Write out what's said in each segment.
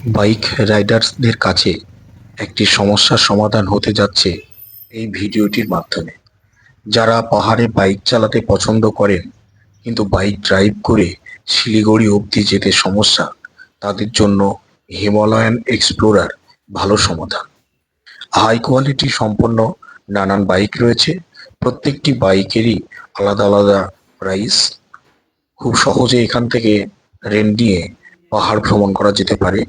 Bike রাইডার্সদের কাছে একটি সমস্যার সমাধান হতে যাচ্ছে এই ভিডিওটির মাধ্যমে। যারা পাহাড়ে বাইক চালাতে পছন্দ করেন কিন্তু বাইক ড্রাইভ করে শিলিগুড়ি অবধি যেতে সমস্যা, তাদের জন্য হিমালয়ান এক্সপ্লোরার ভালো সমাধান। হাই কোয়ালিটি সম্পন্ন নানান বাইক রয়েছে। প্রত্যেকটি বাইকেরই আলাদা আলাদা প্রাইস। খুব সহজে এখান থেকে রেন্ট নিয়ে পাহাড় ভ্রমণ করা যেতে পারে।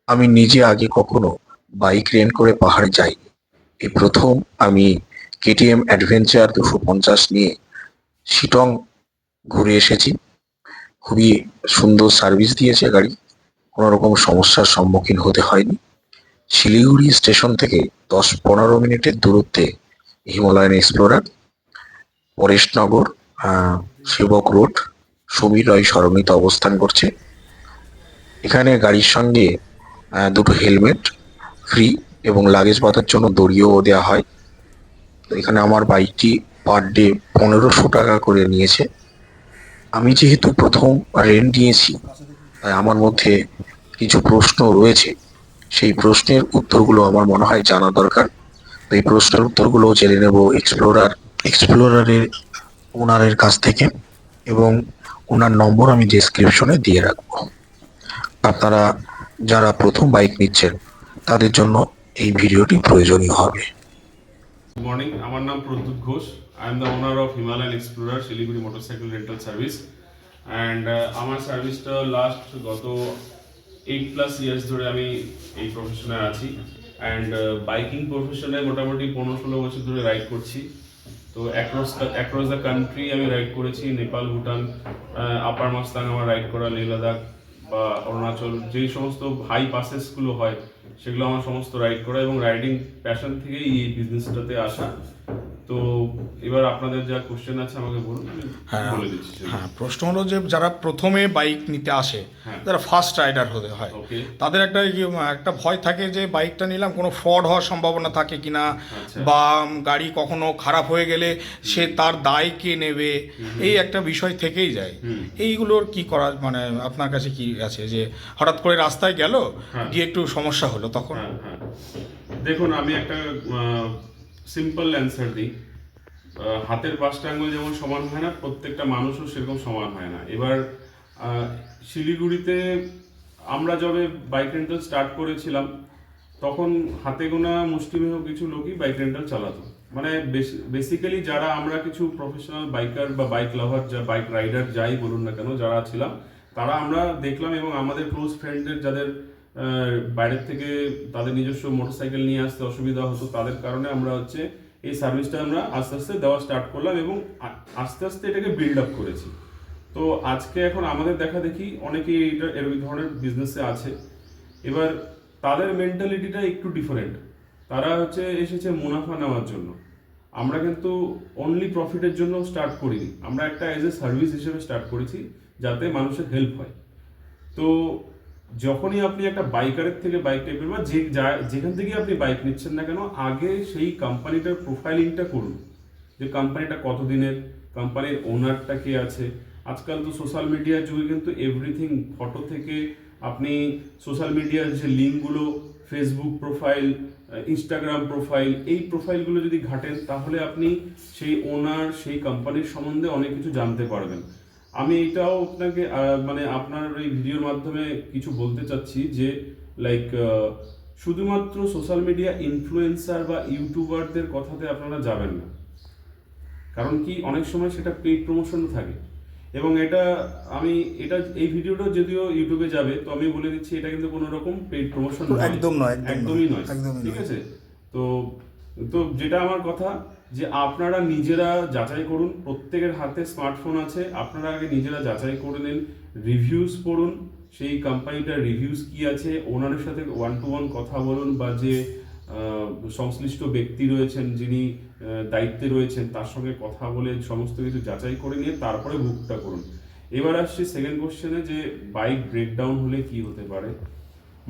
আমি নিজে আগে কখনো বাইক রেন্ট করে পাহাড়ে যাইনি। এই প্রথম আমি কেটিএম অ্যাডভেঞ্চার 250 নিয়ে শিটং ঘুরে এসেছি। খুবই সুন্দর সার্ভিস দিয়েছে গাড়ি, কোনো রকম সমস্যার সম্মুখীন হতে হয়নি। শিলিগুড়ি স্টেশন থেকে 10-15 মিনিটের দূরত্বে হিমালয়ান এক্সপ্লোরার। পরেশনগর, সেবক রোড, সমীর রয় সরণিতে অবস্থান করছে। এখানে গাড়ির সঙ্গে দুটো হেলমেট ফ্রি এবং লাগেজ বাঁধার জন্য দড়িও দেওয়া হয়। তো এখানে আমার বাইকটি পার ডে 1500 টাকা করে নিয়েছে। আমি যেহেতু প্রথম রেন্ট নিয়েছি, তাই আমার মধ্যে কিছু প্রশ্ন রয়েছে। সেই প্রশ্নের উত্তরগুলো আমার মনে হয় জানা দরকার। তো এই প্রশ্নের উত্তরগুলো জেনে নেব এক্সপ্লোরারের ওনারের কাছ থেকে, এবং ওনার নম্বর আমি ডেসক্রিপশনে দিয়ে রাখবো। আপনারা যারা প্রথম বাইক নিচ্ছেন তাদের জন্য এই ভিডিওটি প্রয়োজনীয় হবে। গুড মর্নিং, আমার নাম Pradyut Ghosh. I am the owner of Himalayan explorer Siliguri motorcycle rental service. And আমার সার্ভিসটা গত 8+ ইয়ার্স ধরে আমি এই প্রফেশনে আছি। অ্যান্ড বাইকিং প্রফেশনে মোটামুটি 15-16 বছর ধরে রাইড করছি। তো অ্যাক্রস দ্য কান্ট্রি আমি রাইড করেছি। নেপাল, ভুটান, আপার মাস্তাং আমার রাইড করা, লেহ লাদাখ বা অরুণাচল, যেই সমস্ত হাই পাসেসগুলো হয় সেগুলো আমার সমস্ত রাইড করা, এবং রাইডিং প্যাশন থেকেই এই বিজনেসটাতে আসা। তো এবার আপনাদের যা কোশ্চেন আছে আমাকে বলুন, আমি হ্যাঁ বলে দিচ্ছি সেগুলো। হ্যাঁ, প্রশ্ন হলো যে যারা প্রথমে বাইক নিতে আসে, হ্যাঁ। যারা ফার্স্ট রাইডার হতে হয়, ওকে। তাদের একটা ভয় থাকে যে বাইকটা নিলাম কোনো ফ্রড হওয়ার সম্ভাবনা থাকে কিনা, আচ্ছা। বা গাড়ি কখনো খারাপ হয়ে গেলে সে তার দায় কে নেবে, এই একটা বিষয় থেকেই যায়। এইগুলোর কি করা, মানে আপনার কাছে কি আছে যে হঠাৎ করে রাস্তায় গেল, হ্যাঁ। গিয়ে একটু সমস্যা হলো তখন? হ্যাঁ হ্যাঁ, দেখুন আমি একটা সিম্পল অ্যান্সার দিই। হাতের পাঁচটা আঙুল যেমন সমান হয় না, প্রত্যেকটা মানুষও সেরকম সমান হয় না। এবার শিলিগুড়িতে আমরা যবে বাইক রেন্টাল স্টার্ট করেছিলাম, তখন হাতে গোনা মুষ্টিমেয় কিছু লোকই বাইক রেন্টাল চালাতো। মানে বেসিক্যালি যারা আমরা কিছু প্রফেশনাল বাইকার বা বাইক লাভার, যা বাইক রাইডার যাই বলুন না কেন, যারা ছিলাম, তারা আমরা দেখলাম, এবং আমাদের ক্লোজ ফ্রেন্ডদের যাদের বাইরের থেকে তাদের নিজস্ব মোটরসাইকেল নিয়ে আসতে অসুবিধা হতো, তাদের কারণে আমরা এই সার্ভিসটা আমরা আস্তে আস্তে দেওয়া স্টার্ট করলাম, এবং আস্তে আস্তে এটাকে বিল্ড আপ করেছি। তো আজকে এখন আমাদের দেখা দেখি অনেকেই এই ধরনের বিজনেসে আছে। এবার তাদের মেন্টালিটিটা একটু ডিফারেন্ট। তারা এসেছে মুনাফা নেওয়ার জন্য। আমরা কিন্তু অনলি প্রফিটের জন্য স্টার্ট করিনি, আমরা একটা এজ এ সার্ভিস হিসেবে স্টার্ট করেছি, যাতে মানুষের হেল্প হয়। তো যখনই আপনি একটা বাইকারের থেকে বাইক নেবেন, বা যেখান থেকে আপনি বাইক নিচ্ছেন না কেন, আগে সেই কোম্পানিটার প্রোফাইলিংটা করুন, যে কোম্পানিটা কতদিনের, কোম্পানির ওনারটা কে আছে। আজকাল তো সোশ্যাল মিডিয়ার যুগে কিন্তু এভরিথিং, ফটো থেকে আপনি সোশ্যাল মিডিয়ার যে লিঙ্কগুলো, ফেসবুক প্রোফাইল, ইনস্টাগ্রাম প্রোফাইল, এই প্রোফাইলগুলো যদি ঘাটেন, তাহলে আপনি সেই ওনার, সেই কোম্পানির সম্বন্ধে অনেক কিছু জানতে পারবেন। আমি এটাও আপনাকে মানে আপনার এই ভিডিওর মাধ্যমে কিছু বলতে চাচ্ছি যে লাইক শুধুমাত্র সোশ্যাল মিডিয়া ইনফ্লুয়েন্সার বা ইউটিউবারদের কথাতে আপনারা যাবেন না। কারণ কি, অনেক সময় সেটা পেইড প্রমোশন থাকে, এবং এই ভিডিওটা যদিও ইউটিউবে যাবে, তো আমি বলে দিচ্ছি এটা কিন্তু কোনো রকম পেইড প্রমোশন নয়, একদম নয়, একদমই নয়। একদমই ঠিক নয়। আছে? তো তো যেটা আমার কথা, যে আপনারা নিজেরা যাচাই করুন। প্রত্যেকের হাতে স্মার্টফোন আছে, আপনারা আগে নিজেরা যাচাই করে নিন, রিভিউজ পড়ুন, সেই কোম্পানিটার রিভিউজ কি আছে, ওনারের সাথে 1-to-1 কথা বলুন, বা যে সংশ্লিষ্ট ব্যক্তি রয়েছেন, যিনি দায়িত্বে রয়েছেন, তার সঙ্গে কথা বলে সমস্ত কিছু যাচাই করে নিয়ে তারপরে বুকটা করুন। এবার আসছি সেকেন্ড কোশ্চেনে, যে বাইক ব্রেকডাউন হলে কি হতে পারে।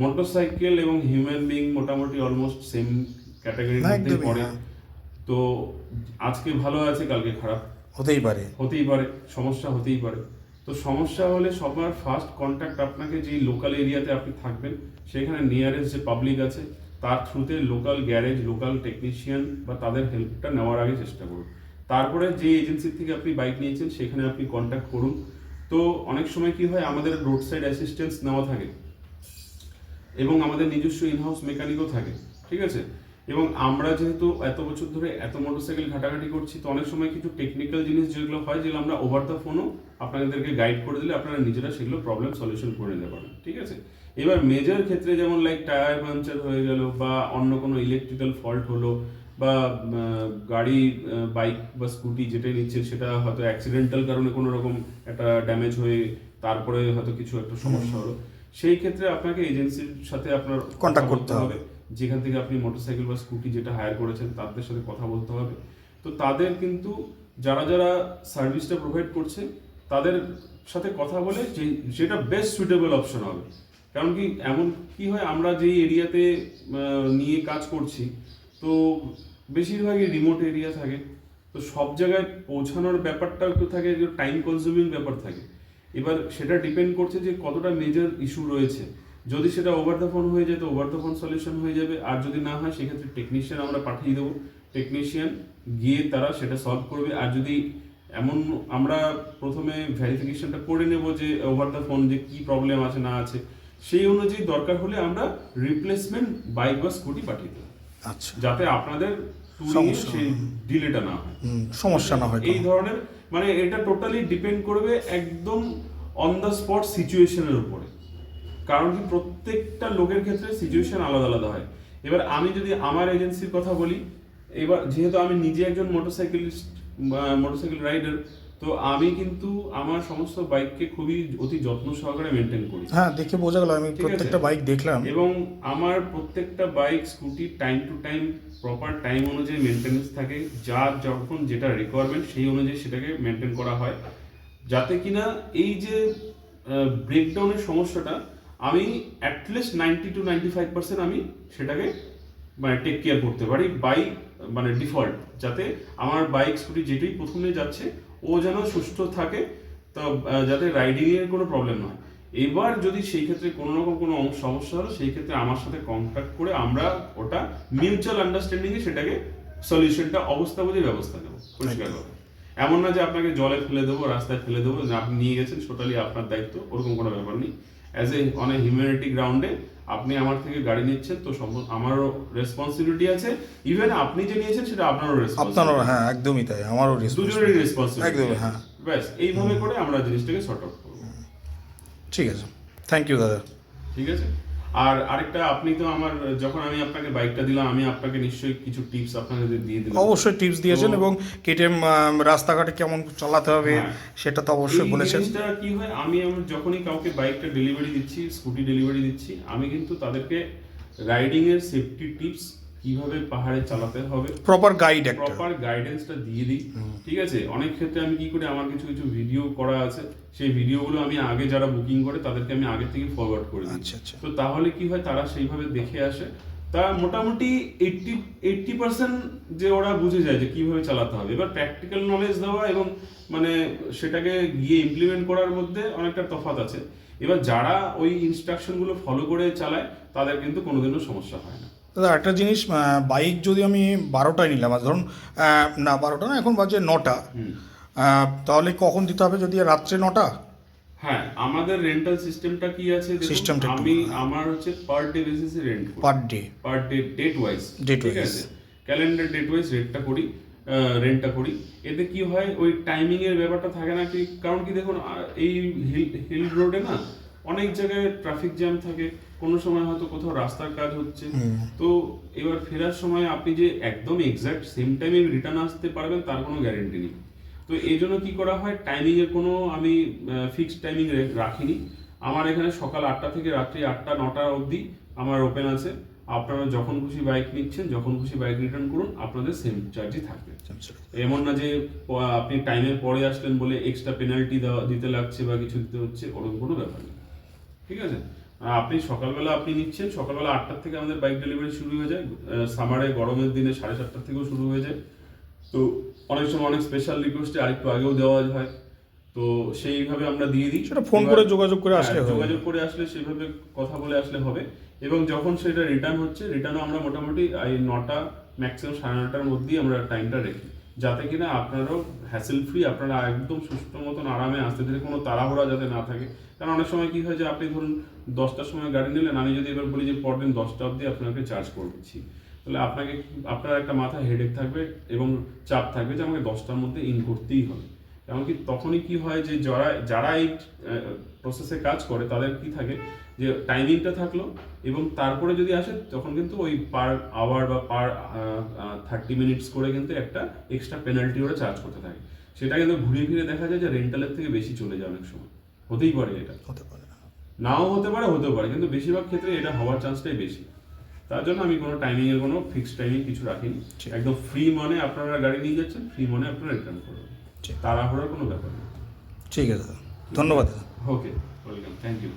মোটরসাইকেল এবং হিউম্যান বিং মোটামুটি অলমোস্ট সেম ক্যাটাগরির মধ্যেই পড়ে। তো আজকে ভালো আছে, কালকে খারাপ হতেই পারে। সমস্যা হতেই পারে। তো সমস্যা হলে সবার ফার্স্ট কন্ট্যাক্ট আপনাকে যেই লোকাল এরিয়াতে আপনি থাকবেন সেখানে নিয়ারেস্ট যে পাবলিক আছে তার থ্রুতে লোকাল গ্যারেজ, লোকাল টেকনিশিয়ান বা তাদের হেল্পটা নেওয়ার আগে চেষ্টা করুন। তারপরে যে এজেন্সির থেকে আপনি বাইক নিয়েছেন সেখানে আপনি কন্ট্যাক্ট করুন। তো অনেক সময় কি হয়, আমাদের রোড সাইড অ্যাসিস্ট্যান্স নেওয়া থাকে এবং আমাদের নিজস্ব ইনহাউস মেকানিকও থাকে, ঠিক আছে। এবং আমরা যেহেতু এত বছর ধরে এত মোটরসাইকেল ঘাটাঘাটি করছি, তো অনেক সময় কিছু টেকনিক্যাল জিনিস যেগুলো হয়, যেগুলো আমরা ওভার দ্য ফোনও আপনাদেরকে গাইড করে দিলে আপনারা নিজেরা সেগুলো প্রবলেম সলিউশন করে নিতে পারেন, ঠিক আছে। এবার মেজর ক্ষেত্রে যেমন লাইক টায়ার পাংচার হয়ে গেল বা অন্য কোনো ইলেকট্রিক্যাল ফল্ট হলো বা গাড়ি, বাইক বা স্কুটি যেটাই নিচ্ছেন সেটা হয়তো অ্যাক্সিডেন্টাল কারণে কোনো রকম একটা ড্যামেজ হয়ে তারপরে হয়তো কিছু একটা সমস্যা হলো, সেই ক্ষেত্রে আপনাকে এজেন্সির সাথে আপনার কন্ট্যাক্ট করতে হবে। যেখান থেকে আপনি মোটরসাইকেল বা স্কুটি যেটা হায়ার করেছেন তাদের সাথে কথা বলতে হবে। তো তাদের কিন্তু যারা যারা সার্ভিসটা প্রোভাইড করছে তাদের সাথে কথা বলে যেটা বেস্ট সুইটেবল অপশন হবে। কারণ কি এমন কি হয়, আমরা যেই এরিয়াতে নিয়ে কাজ করছি তো বেশিরভাগই রিমোট এরিয়া থাকে, তো সব জায়গায় পৌঁছানোর ব্যাপারটা একটু থাকে, যে টাইম কনজিউমিং ব্যাপার থাকে। এবার সেটা ডিপেন্ড করছে যে কতটা মেজর ইস্যু রয়েছে। যদি সেটা ওভার দ্য ফোন হয়ে যায় তো ওভার দ্য ফোন সলিউশন হয়ে যাবে, আর যদি না হয় সেক্ষেত্রে টেকনিশিয়ান আমরা পাঠিয়ে দেবো, টেকনিশিয়ান গিয়ে তারা সেটা সলভ করবে। আর যদি এমন, আমরা প্রথমে ভেরিফিকেশনটা করে নেব যে ওভার দ্য ফোন যে কি প্রবলেম আছে না আছে, সেই অনুযায়ী দরকার হলে আমরা রিপ্লেসমেন্ট বাইক বা স্কুটি পাঠিয়ে দেবো, আচ্ছা, যাতে আপনাদের সমস্যা সেই ডিলেটা না হয়, সমস্যা না হয় এই ধরনের। মানে এটা টোটালি ডিপেন্ড করবে একদম অন দ্য স্পট সিচুয়েশনের উপরে। কারণ কি প্রত্যেকটা লোকের ক্ষেত্রে সিচুয়েশন আলাদা আলাদা হয়। এবার আমি যদি আমার এজেন্সির কথা বলি, এবার যেহেতু আমি নিজে একজন মোটরসাইকেল রাইডার, তো আমি কিন্তু আমার সমস্ত বাইককে খুবই অতি যত্ন সহকারে মেনটেন করি। হ্যাঁ, দেখে বোঝা গেল, আমি ঠিক আছে? প্রত্যেকটা বাইক দেখলাম। এবং আমার প্রত্যেকটা bike scooty time to time proper time অনুযায়ী মেনটেনেন্স থাকে, যার যখন যেটা রিকোয়ারমেন্ট সেই অনুযায়ী সেটাকে মেনটেন করা হয়, যাতে কিনা এই যে ব্রেকডাউনের সমস্যাটা আমি অ্যাটলিস্ট 90-95% আমি সেটাকে মানে টেক কেয়ার করতে পারি বাই মানে ডিফল্ট, যাতে আমার বাইক স্কুটি যেটাই প্রথমে যাচ্ছে ও যেন সুস্থ থাকে, তো যাতে রাইডিং এর কোনো প্রবলেম না হয়। এবার যদি সেই ক্ষেত্রে কোনো রকম কোনো সমস্যা হলো, সেই ক্ষেত্রে আমার সাথে কন্ট্যাক্ট করে আমরা ওটা মিউচুয়াল আন্ডারস্ট্যান্ডিং এ সেটাকে সলিউশনটা অবস্থা বুঝে ব্যবস্থা নেবো পরিষ্কার করে। এমন না যে আপনাকে জলে ফেলে দেবো, রাস্তায় ফেলে দেবো, যে আপনি নিয়ে গেছেন টোটালি আপনার দায়িত্ব, ওরকম কোনো ব্যাপার নেই। As a on a humanity গ্রাউন্ডে আপনি আমার থেকে গাড়ি নিচ্ছেন, তো আমারও রেসপন্সিবিলিটি আছে, ইভেন আপনি যে নিয়েছেন সেটা আপনারও রেসপন্সিবিলিটি, হ্যাঁ একদমই তাই, আমারও দুজনেরই রেসপন্সিবিলিটি, একদমই, হ্যাঁ। ব্যাস এইভাবে করে আমরা জিনিসটাকে সর্ট আউট করবো। ঠিক আছে, থ্যাংক ইউ দাদা। ঠিক আছে। আর আরেকটা, আপনি তো আমার, যখন আমি আপনাকে বাইকটা দিলাম আমি আপনাকে নিশ্চয়ই কিছু টিপস আপনাকে দিয়ে দিলাম। অবশ্যই টিপস দিয়েছেন, এবং কেটিএম রাস্তাঘাটে কেমন চালাতে হবে হ্যাঁ, সেটা তো অবশ্যই বলেছেন। জিনিসটা কি হয়, আমি যখনই কাউকে বাইকটা ডেলিভারি দিচ্ছি, স্কুটি ডেলিভারি দিচ্ছি, আমি কিন্তু তাদেরকে রাইডিং এর সেফটি টিপস, কিভাবে পাহাড়ে চালাতে হবে, প্রপার গাইড, একটা প্রপার গাইডেন্সটা দিয়ে দিই, ঠিক আছে। অনেক ক্ষেত্রে আমি কি করি, আমার কিছু কিছু ভিডিও করা আছে, সেই ভিডিওগুলো আমি আগে যারা বুকিং করে তাদেরকে আমি আগে থেকে ফরওয়ার্ড করে দিই। আচ্ছা আচ্ছা। তো তাহলে কি হয়, তারা সেইভাবে দেখে আসে, তা মোটামুটি 80% যে ওরা বুঝে যায় যে কিভাবে চালাতে হবে। এবার প্র্যাকটিক্যাল নলেজ দেওয়া এবং মানে সেটাকে গিয়ে ইমপ্লিমেন্ট করার মধ্যে অনেকটা তফাৎ আছে। এবার যারা ওই ইনস্ট্রাকশনগুলো ফলো করে চালায় তাদের কিন্তু কোনোদিনও সমস্যা হয় না। দাদা একটা জিনিস, বাইক যদি আমি 12টায় নিলাম, আর ধরুন না 12টা না, এখন বাজে 9টা, তাহলে কখন দিতে হবে? যদি রাত্রে 9টা? হ্যাঁ, আমাদের রেন্টাল সিস্টেমটা কি আছে দেখুন, সিস্টেমটা আমার হচ্ছে পার ডে বেসিসে রেন্ট করি, পার ডে ডেট ওয়াইজ, ঠিক আছে, ক্যালেন্ডার ডেট ওয়াইজ রেন্টটা করি। এতে কি হয়, ওই টাইমিং এর ব্যাপারটা থাকে না কি, কারণ কি দেখুন এই হিল রোডে না অনেক জায়গায় ট্রাফিক জ্যাম থাকে, কোনো সময় হয়তো কোথাও রাস্তার কাজ হচ্ছে, তো এবার ফেরার সময় আপনি যে একদম এক্সাক্ট সেম টাইমে রিটার্ন আসতে পারবেন তার কোনো গ্যারেন্টি নেই। তো এই জন্য কি করা হয়, টাইমিং এর কোনো আমি ফিক্সড টাইমিং রাখিনি। আমার এখানে সকাল 8টা থেকে রাত্রি 8টা-9টা অবধি আমার ওপেন আছে। আপনারা যখন খুশি বাইক নিচ্ছেন, যখন খুশি বাইক রিটার্ন করুন, আপনাদের সেম চার্জই থাকবে। এমন না যে আপনি টাইমের পরে আসলেন বলে এক্সট্রা পেনাল্টি দিতে লাগছে বা কিছু দিতে হচ্ছে, ওরকম কোনো ব্যাপার নেই, ঠিক আছে। আপনি সকালবেলা আপনি নিচ্ছেন, সকালবেলা 8টার থেকে আমাদের বাইক ডেলিভারি শুরু হয়ে যায়, সামারে গরমের দিনে 7:30 থেকেও শুরু হয়ে যায়। তো অনেক সময় অনেক স্পেশাল রিকোয়েস্টে আরেকটু আগেও দেওয়া হয়। তো সেইভাবে আমরা দিয়ে দিই। সেটা ফোন করে যোগাযোগ করে আসলে হ্যাঁ, হবে। যোগাযোগ করে আসলে সেইভাবে কথা বলে আসলে হবে। এবং যখন সেটা রিটার্ন হচ্ছে, রিটার্নও আমরা মোটামুটি এই 9টা ম্যাক্সিমাম 9:30টার মধ্যেই আমরা টাইমটা রাখি, যাতে কিনা আপনারাও হ্যাসেল ফ্রি, আপনারা একদম সুষ্ঠু মতন আরামে আসতে দিলে কোনো তাড়াহুড়া যাতে না থাকে। কারণ অনেক সময় কি হয় যে আপনি ধরুন 10টার সময় গাড়ি নিলেন, আমি যদি এবার বলি যে পরদিন 10টা অবধি আপনাকে চার্জ করে দিচ্ছি, তাহলে আপনার একটা মাথায় হেডেক থাকবে এবং চাপ থাকবে যে আমাকে 10টার মধ্যে ইন করতেই হবে। এমনকি তখনই কি হয় যে যারা এই প্রসেসে কাজ করে তাদের কি থাকে যে টাইমিংটা থাকলো, এবং তারপরে যদি আসে তখন কিন্তু ওই পার আওয়ার বা পার 30 মিনিটস করে কিন্তু একটা এক্সট্রা পেনাল্টি ওরা চার্জ করতে থাকে। সেটা কিন্তু ঘুরিয়ে ফিরে দেখা যায় যে রেন্টালের থেকে বেশি চলে যায় অনেক সময়। হতেই পারে, এটা হতে পারে। নাও হতে পারে, হতেও পারে, কিন্তু বেশিরভাগ ক্ষেত্রে এটা হওয়ার চান্সটাই বেশি। তার জন্য আমি কোনো টাইমিংয়ের কোনো ফিক্সড টাইমিং কিছু রাখিনি। ঠিক। একদম ফ্রি মনে আপনারা গাড়ি নিয়ে যাচ্ছেন, ফ্রি মনে আপনারা রিটার্ন করবেন, ঠিক। তাড়াহুড়োর কোনো ব্যাপার নেই। ঠিক আছে দাদা, ধন্যবাদ দাদা। ওকে, ওয়েলকাম, থ্যাংক ইউ।